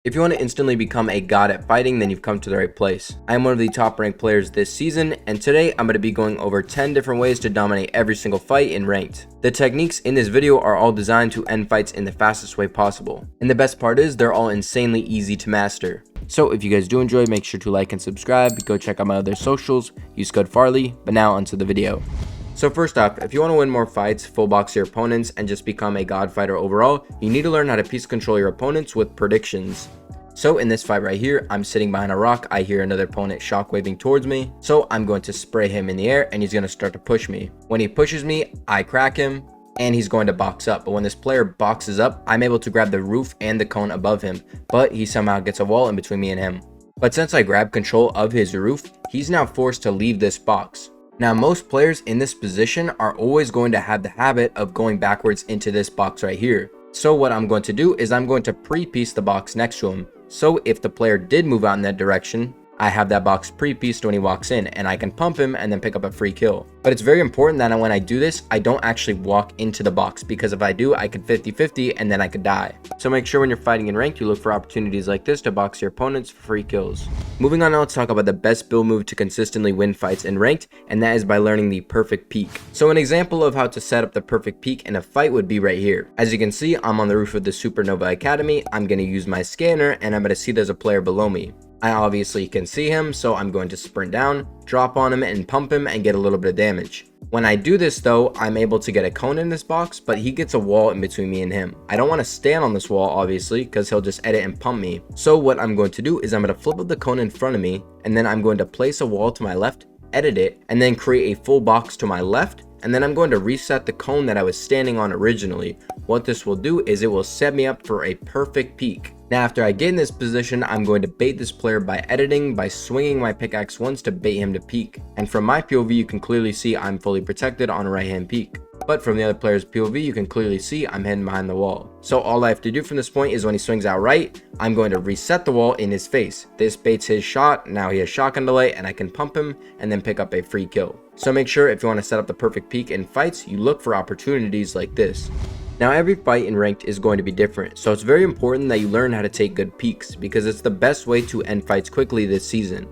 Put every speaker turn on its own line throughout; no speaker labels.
If you want to instantly become a god at fighting, then you've come to the right place. I am one of the top ranked players this season, and today I'm going to be going over 10 different ways to dominate every single fight in ranked. The techniques in this video are all designed to end fights in the fastest way possible. And the best part is they're all insanely easy to master. So if you guys do enjoy, make sure to like and subscribe, go check out my other socials, use code Farley, but now onto the video. So first off, if you want to win more fights, full box your opponents, and just become a god fighter overall, you need to learn how to piece control your opponents with predictions. So in this fight right here, I'm sitting behind a rock, I hear another opponent shockwaving towards me, so I'm going to spray him in the air and he's going to start to push me. When he pushes me, I crack him, and he's going to box up. But when this player boxes up, I'm able to grab the roof and the cone above him, but he somehow gets a wall in between me and him. But since I grab control of his roof, he's now forced to leave this box. Now, most players in this position are always going to have the habit of going backwards into this box right here. So what I'm going to do is I'm going to pre-piece the box next to him. So if the player did move out in that direction, I have that box pre-pieced when he walks in, and I can pump him and then pick up a free kill. But it's very important that when I do this, I don't actually walk into the box, because if I do, I could 50-50 and then I could die. So make sure when you're fighting in ranked, you look for opportunities like this to box your opponents for free kills. Moving on now, let's talk about the best build move to consistently win fights in ranked, and that is by learning the perfect peek. So an example of how to set up the perfect peek in a fight would be right here. As you can see, I'm on the roof of the Supernova Academy. I'm going to use my scanner and I'm going to see there's a player below me. I obviously can see him, so I'm going to sprint down, drop on him and pump him and get a little bit of damage. When I do this though, I'm able to get a cone in this box, but he gets a wall in between me and him. I don't want to stand on this wall obviously, because he'll just edit and pump me. So what I'm going to do is I'm going to flip up the cone in front of me, and then I'm going to place a wall to my left, edit it, and then create a full box to my left, and then I'm going to reset the cone that I was standing on originally. What this will do is it will set me up for a perfect peek. Now after I get in this position, I'm going to bait this player by editing, by swinging my pickaxe once to bait him to peek. And from my POV, you can clearly see I'm fully protected on a right hand peek. But from the other player's POV, you can clearly see I'm hidden behind the wall. So all I have to do from this point is when he swings out right, I'm going to reset the wall in his face. This baits his shot, now he has shotgun delay, and I can pump him and then pick up a free kill. So make sure if you want to set up the perfect peek in fights, you look for opportunities like this. Now every fight in ranked is going to be different, so it's very important that you learn how to take good peeks, because it's the best way to end fights quickly this season.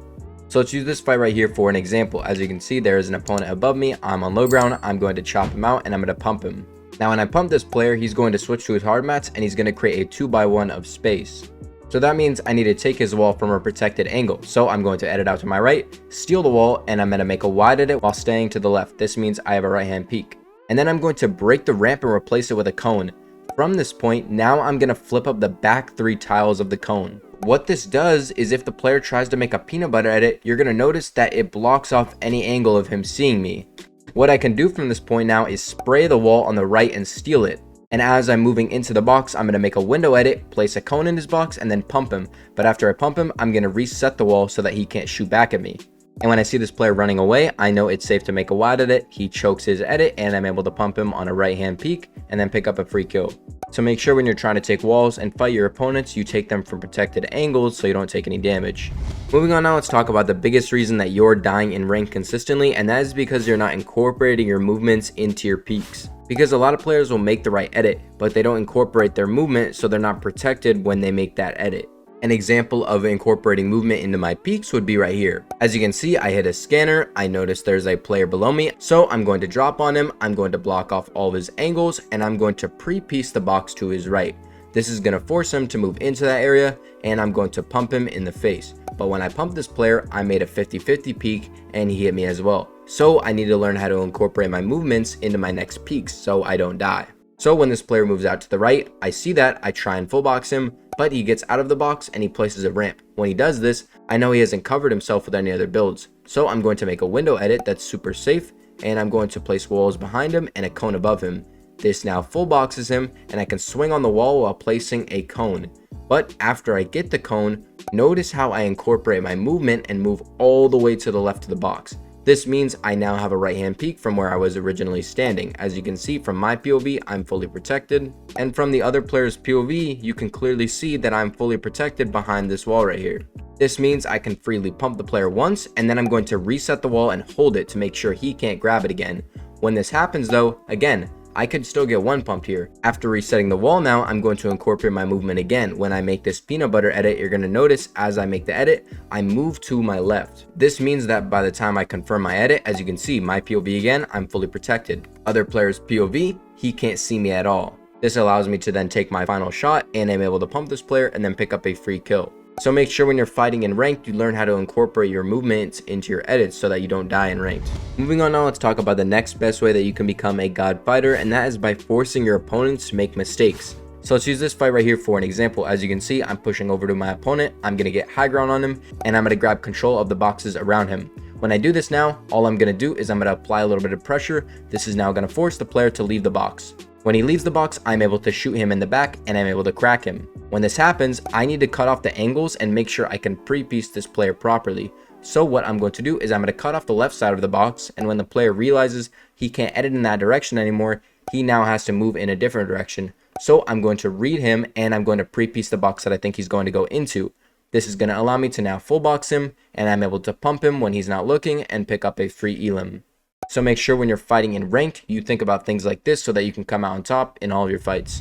So let's use this fight right here for an example. As you can see, there is an opponent above me, I'm on low ground, I'm going to chop him out and I'm going to pump him. Now when I pump this player, he's going to switch to his hard mats and he's going to create a 2x1 of space. So that means I need to take his wall from a protected angle. So I'm going to edit out to my right, steal the wall, and I'm going to make a wide edit while staying to the left. This means I have a right hand peek. And then I'm going to break the ramp and replace it with a cone. From this point, now I'm going to flip up the back 3 tiles of the cone. What this does is if the player tries to make a peanut butter edit, you're going to notice that it blocks off any angle of him seeing me. What I can do from this point now is spray the wall on the right and steal it. And as I'm moving into the box, I'm going to make a window edit, place a cone in his box, and then pump him. But after I pump him, I'm going to reset the wall so that he can't shoot back at me. And when I see this player running away, I know it's safe to make a wide edit. He chokes his edit and I'm able to pump him on a right hand peek and then pick up a free kill. So make sure when you're trying to take walls and fight your opponents, you take them from protected angles so you don't take any damage. Moving on now, let's talk about the biggest reason that you're dying in rank consistently, and that is because you're not incorporating your movements into your peaks. Because a lot of players will make the right edit, but they don't incorporate their movement, so they're not protected when they make that edit. An example of incorporating movement into my peaks would be right here. As you can see, I hit a scanner, I notice there's a player below me, so I'm going to drop on him, I'm going to block off all of his angles, and I'm going to pre-piece the box to his right. This is going to force him to move into that area, and I'm going to pump him in the face. But when I pump this player, I made a 50-50 peek, and he hit me as well. So I need to learn how to incorporate my movements into my next peaks so I don't die. So when this player moves out to the right, I see that, I try and full box him, but he gets out of the box and he places a ramp. When he does this, I know he hasn't covered himself with any other builds. So I'm going to make a window edit that's super safe, and I'm going to place walls behind him and a cone above him. This now full boxes him, and I can swing on the wall while placing a cone. But after I get the cone, notice how I incorporate my movement and move all the way to the left of the box. This means I now have a right hand peek from where I was originally standing. As you can see from my POV, I'm fully protected. And from the other player's POV, you can clearly see that I'm fully protected behind this wall right here. This means I can freely pump the player once, and then I'm going to reset the wall and hold it to make sure he can't grab it again. When this happens though, again, I could still get one pumped here. After resetting the wall now, I'm going to incorporate my movement again. When I make this peanut butter edit, you're going to notice as I make the edit, I move to my left. This means that by the time I confirm my edit, as you can see, my POV again, I'm fully protected. Other players' POV, he can't see me at all. This allows me to then take my final shot and I'm able to pump this player and then pick up a free kill. So make sure when you're fighting in ranked, you learn how to incorporate your movements into your edits so that you don't die in ranked. Moving on now, let's talk about the next best way that you can become a god fighter, and that is by forcing your opponents to make mistakes. So let's use this fight right here for an example. As you can see, I'm pushing over to my opponent, I'm going to get high ground on him, and I'm going to grab control of the boxes around him. When I do this now, all I'm going to do is I'm going to apply a little bit of pressure. This is now going to force the player to leave the box. When he leaves the box, I'm able to shoot him in the back and I'm able to crack him. When this happens, I need to cut off the angles and make sure I can pre-piece this player properly. So what I'm going to do is I'm going to cut off the left side of the box, and when the player realizes he can't edit in that direction anymore, he now has to move in a different direction. So I'm going to read him and I'm going to pre-piece the box that I think he's going to go into. This is going to allow me to now full box him, and I'm able to pump him when he's not looking and pick up a free elim. So make sure when you're fighting in ranked, you think about things like this so that you can come out on top in all of your fights.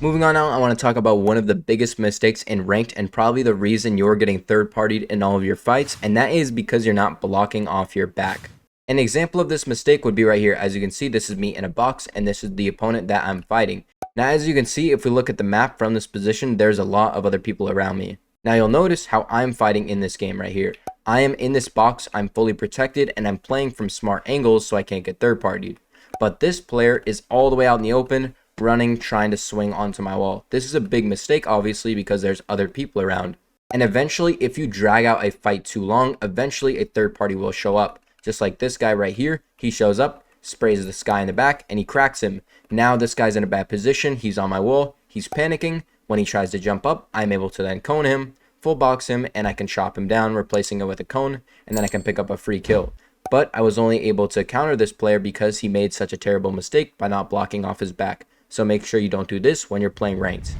Moving on now, I want to talk about one of the biggest mistakes in ranked and probably the reason you're getting third-partied in all of your fights, and that is because you're not blocking off your back. An example of this mistake would be right here. As you can see, this is me in a box and this is the opponent that I'm fighting. Now, as you can see, if we look at the map from this position, there's a lot of other people around me. Now you'll notice how I'm fighting in this game right here. I am in this box, I'm fully protected, and I'm playing from smart angles so I can't get third-partied. But this player is all the way out in the open, running, trying to swing onto my wall. This is a big mistake, obviously, because there's other people around. And eventually, if you drag out a fight too long, eventually a third party will show up. Just like this guy right here, he shows up, sprays this guy in the back, and he cracks him. Now this guy's in a bad position, he's on my wall, he's panicking. When he tries to jump up, I'm able to then cone him, full box him, and I can chop him down, replacing it with a cone, and then I can pick up a free kill. But I was only able to counter this player because he made such a terrible mistake by not blocking off his back. So make sure you don't do this when you're playing ranked.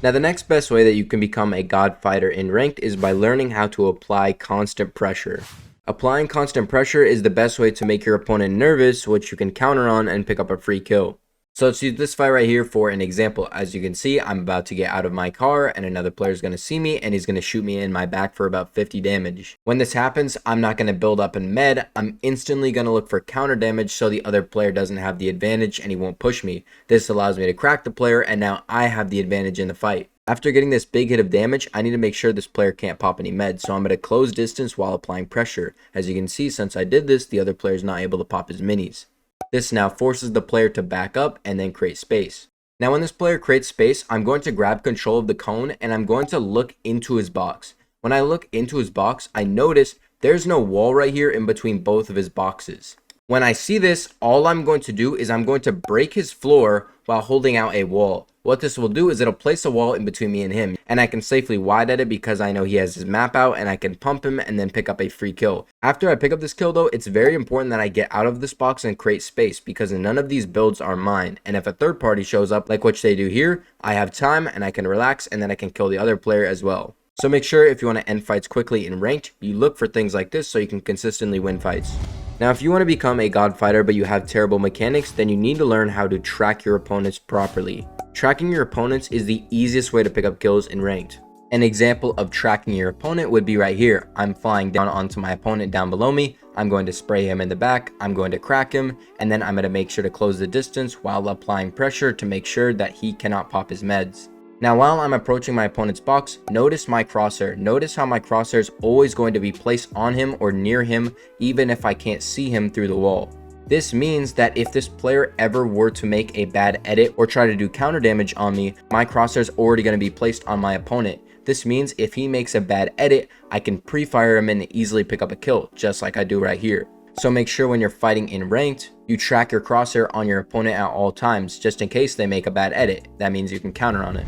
Now the next best way that you can become a god fighter in ranked is by learning how to apply constant pressure. Applying constant pressure is the best way to make your opponent nervous, which you can counter on and pick up a free kill. So let's use this fight right here for an example. As you can see, I'm about to get out of my car and another player is going to see me and he's going to shoot me in my back for about 50 damage. When this happens, I'm not going to build up in med. I'm instantly going to look for counter damage so the other player doesn't have the advantage and he won't push me. This allows me to crack the player and now I have the advantage in the fight. After getting this big hit of damage, I need to make sure this player can't pop any meds, so I'm at a close distance while applying pressure. As you can see, since I did this, the other player is not able to pop his minis. This now forces the player to back up and then create space. Now when this player creates space, I'm going to grab control of the cone and I'm going to look into his box. When I look into his box, I notice there's no wall right here in between both of his boxes. When I see this, all I'm going to do is I'm going to break his floor while holding out a wall. What this will do is it'll place a wall in between me and him, and I can safely wide edit because I know he has his map out and I can pump him and then pick up a free kill. After I pick up this kill though, it's very important that I get out of this box and create space because none of these builds are mine, and if a third party shows up like which they do here, I have time and I can relax and then I can kill the other player as well. So make sure if you want to end fights quickly in ranked, you look for things like this so you can consistently win fights. Now if you want to become a god fighter but you have terrible mechanics, then you need to learn how to track your opponents properly. Tracking your opponents is the easiest way to pick up kills in ranked. An example of tracking your opponent would be right here. I'm flying down onto my opponent down below me, I'm going to spray him in the back, I'm going to crack him, and then I'm going to make sure to close the distance while applying pressure to make sure that he cannot pop his meds. Now while I'm approaching my opponent's box, notice my crosshair. Notice how my crosshair is always going to be placed on him or near him even if I can't see him through the wall. This means that if this player ever were to make a bad edit or try to do counter damage on me, my crosshair is already going to be placed on my opponent. This means if he makes a bad edit, I can pre-fire him and easily pick up a kill, just like I do right here. So make sure when you're fighting in ranked, you track your crosshair on your opponent at all times, just in case they make a bad edit. That means you can counter on it.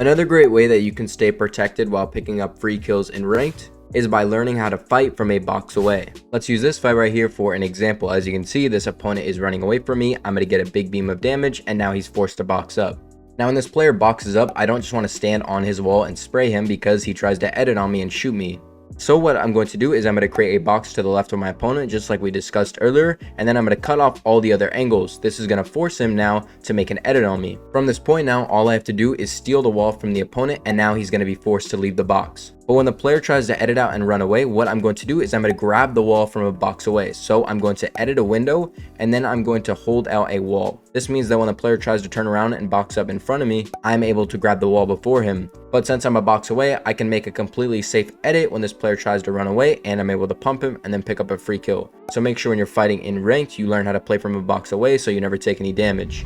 Another great way that you can stay protected while picking up free kills in ranked is by learning how to fight from a box away. Let's use this fight right here for an example. As you can see, this opponent is running away from me. I'm going to get a big beam of damage and now he's forced to box up. Now when this player boxes up, I don't just want to stand on his wall and spray him because he tries to edit on me and shoot me. So what I'm going to do is I'm going to create a box to the left of my opponent, just like we discussed earlier, and then I'm going to cut off all the other angles. This is going to force him now to make an edit on me. From this point now, all I have to do is steal the wall from the opponent, and now he's going to be forced to leave the box. But when the player tries to edit out and run away, what I'm going to do is I'm going to grab the wall from a box away. So I'm going to edit a window, and then I'm going to hold out a wall. This means that when the player tries to turn around and box up in front of me, I'm able to grab the wall before him. But since I'm a box away, I can make a completely safe edit when this player tries to run away, and I'm able to pump him and then pick up a free kill. So make sure when you're fighting in ranked, you learn how to play from a box away so you never take any damage.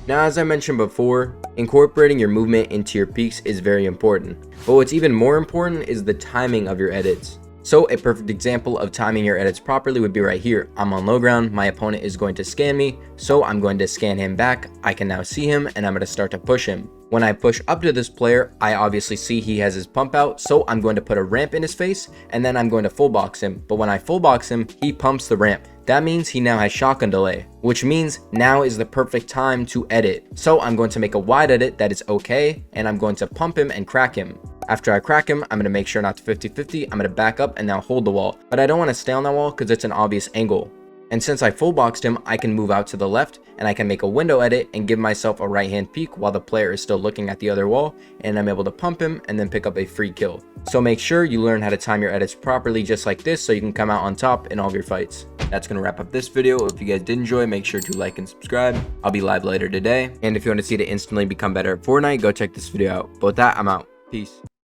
Now, as I mentioned before, incorporating your movement into your peaks is very important. But what's even more important is the timing of your edits. So a perfect example of timing your edits properly would be right here. I'm on low ground, my opponent is going to scan me, so I'm going to scan him back. I can now see him, and I'm going to start to push him. When I push up to this player, I obviously see he has his pump out, so I'm going to put a ramp in his face, and then I'm going to full box him. But when I full box him, he pumps the ramp. That means he now has shotgun delay, which means now is the perfect time to edit. So I'm going to make a wide edit that is okay, and I'm going to pump him and crack him. After I crack him, I'm going to make sure not to 50-50, I'm going to back up and now hold the wall. But I don't want to stay on that wall because it's an obvious angle. And since I full boxed him, I can move out to the left, and I can make a window edit and give myself a right hand peek while the player is still looking at the other wall, and I'm able to pump him and then pick up a free kill. So make sure you learn how to time your edits properly just like this so you can come out on top in all of your fights. That's going to wrap up this video. If you guys did enjoy, make sure to like and subscribe. I'll be live later today. And if you want to see it instantly become better at Fortnite, go check this video out. But with that, I'm out. Peace.